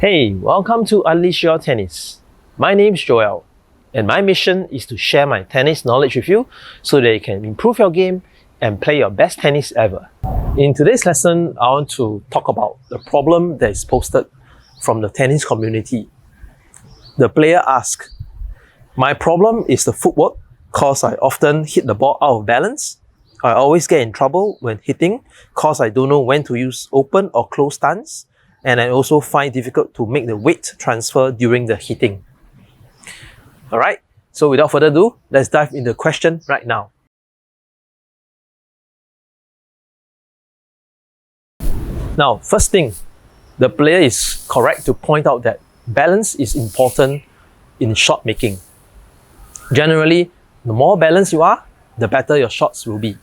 Hey, welcome to Unleash Your Tennis. My name's Joel, and my mission is to share my tennis knowledge with you so that you can improve your game and play your best tennis ever. In today's lesson, I want to talk about the problem that is posted from the tennis community. The player asks, my problem is the footwork cause I often hit the ball out of balance. I always get in trouble when hitting cause I don't know when to use open or closed stance. And I also find it difficult to make the weight transfer during the hitting. Alright, so without further ado, let's dive into the question right now. Now, first thing, the player is correct to point out that balance is important in shot making. Generally, the more balanced you are, the better your shots will be.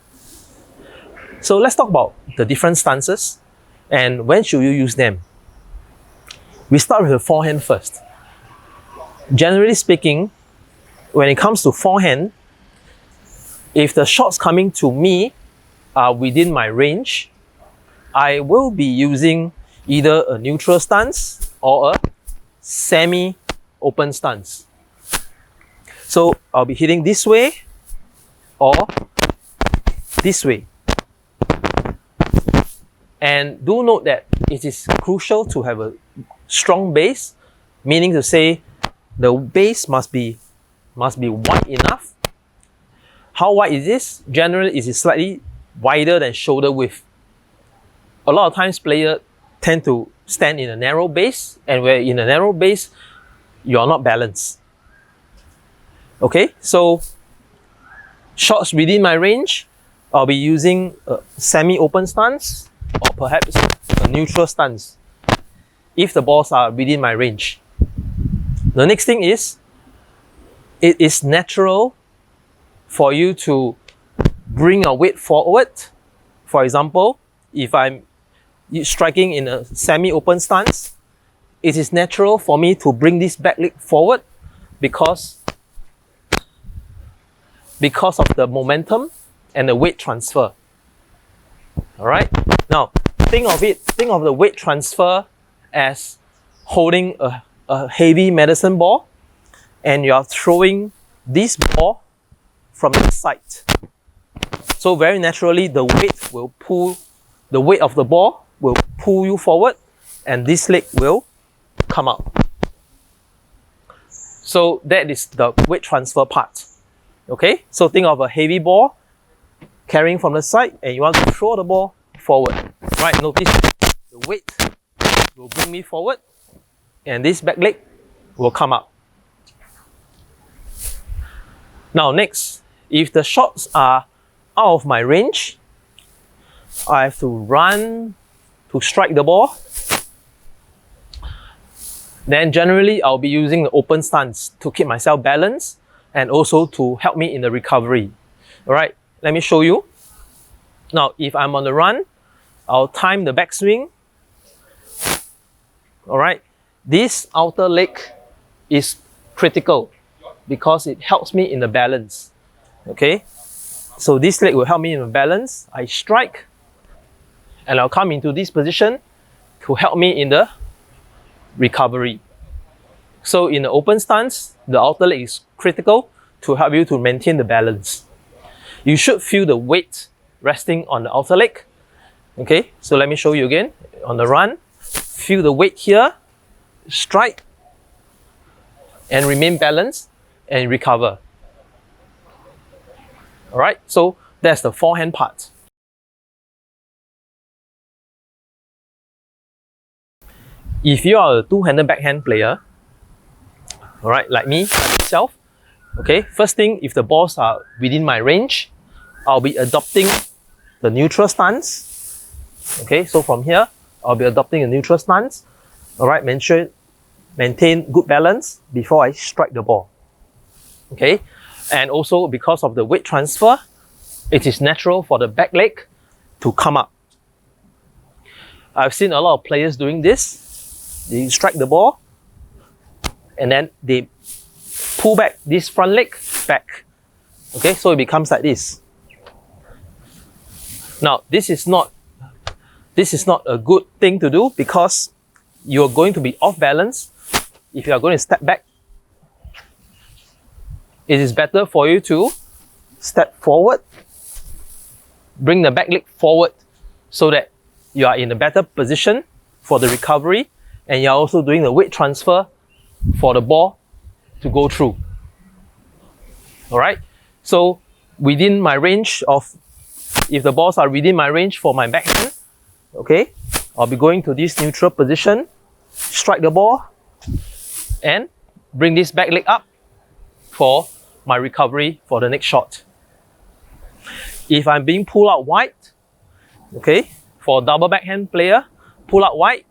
So let's talk about the different stances and when should you use them. We start with the forehand first. Generally speaking, when it comes to forehand, if the shots coming to me are within my range, I will be using either a neutral stance or a semi-open stance. So I'll be hitting this way or this way. And do note that it is crucial to have a strong base, meaning to say the base must be wide enough. How wide is this? Generally, it is slightly wider than shoulder width. A lot of times players tend to stand in a narrow base, and where in a narrow base, you are not balanced. Okay, so shots within my range, I'll be using a semi-open stance or perhaps a neutral stance if the balls are within my range. The next thing is, it is natural for you to bring your weight forward. For example, if I'm striking in a semi-open stance, it is natural for me to bring this back leg forward because of the momentum and the weight transfer. Alright? Now, think of the weight transfer as holding a heavy medicine ball and you are throwing this ball from the side. So very naturally, the weight of the ball will pull you forward and this leg will come out. So that is the weight transfer part. Okay, so think of a heavy ball carrying from the side and you want to throw the ball forward. Right, notice the weight will bring me forward and this back leg will come up. Now next, if the shots are out of my range, I have to run to strike the ball. Then generally I'll be using the open stance to keep myself balanced and also to help me in the recovery. Alright, let me show you. Now if I'm on the run, I'll time the backswing. Alright, this outer leg is critical because it helps me in the balance. Okay, so this leg will help me in the balance. I strike and I'll come into this position to help me in the recovery. So in the open stance, the outer leg is critical to help you to maintain the balance. You should feel the weight resting on the outer leg. Okay, so let me show you again. On the run, feel the weight here, strike, and remain balanced and recover. Alright, so that's the forehand part. If you are a two-handed backhand player, alright, like me, like myself, okay, first thing, if the balls are within my range, I'll be adopting the neutral stance. Okay, so from here, I'll be adopting a neutral stance. Alright, maintain good balance before I strike the ball. Okay, and also because of the weight transfer, it is natural for the back leg to come up. I've seen a lot of players doing this. They strike the ball and then they pull back this front leg back. Okay, so it becomes like this. Now, this is not a good thing to do because you're going to be off balance, if you are going to step back, it is better for you to step forward, bring the back leg forward so that you are in a better position for the recovery, and you're also doing the weight transfer for the ball to go through. Alright, so within my range of, if the balls are within my range for my backhand, okay, I'll be going to this neutral position, strike the ball, and bring this back leg up for my recovery for the next shot. If I'm being pulled out wide, okay, for double backhand player, pull out wide,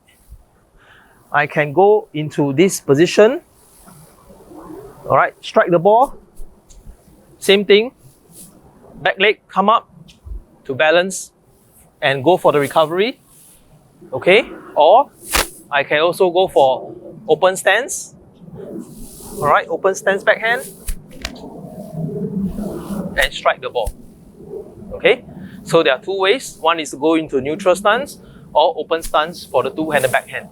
I can go into this position, alright, strike the ball, same thing, back leg come up to balance and go for the recovery, okay, or I can also go for open stance, alright, open stance backhand, and strike the ball, okay. So there are two ways. One is to go into neutral stance or open stance for the two-handed backhand.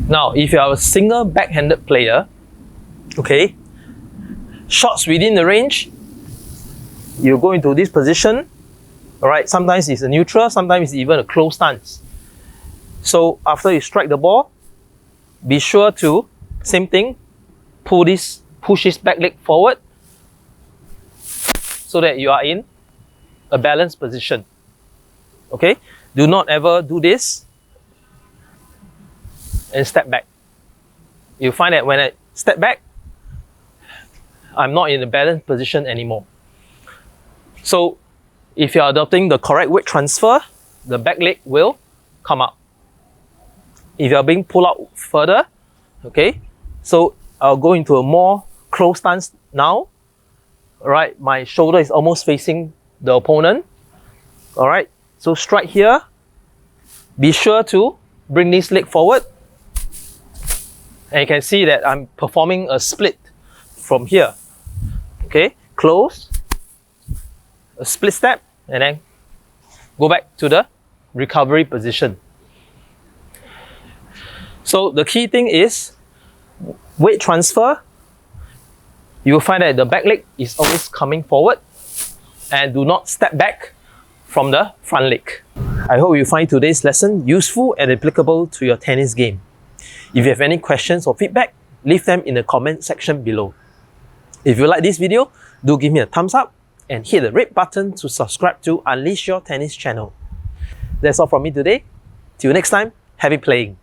Now, if you are a single backhanded player, okay, shots within the range, you go into this position, alright, sometimes it's a neutral, sometimes it's even a closed stance. So after you strike the ball, be sure to, same thing, push this back leg forward so that you are in a balanced position. Okay, do not ever do this and step back. You find that when I step back, I'm not in a balanced position anymore. So if you're adopting the correct weight transfer, the back leg will come up. If you're being pulled out further, okay, so I'll go into a more closed stance now. Alright, my shoulder is almost facing the opponent. Alright, so strike here. Be sure to bring this leg forward. And you can see that I'm performing a split from here. Okay, close, a split step, and then go back to the recovery position. So the key thing is weight transfer. You will find that the back leg is always coming forward, and do not step back from the front leg. I hope you find today's lesson useful and applicable to your tennis game. If you have any questions or feedback, leave them in the comment section below. If you like this video, do give me a thumbs up and hit the red button to subscribe to Unleash Your Tennis channel. That's all from me today. Till next time, happy playing!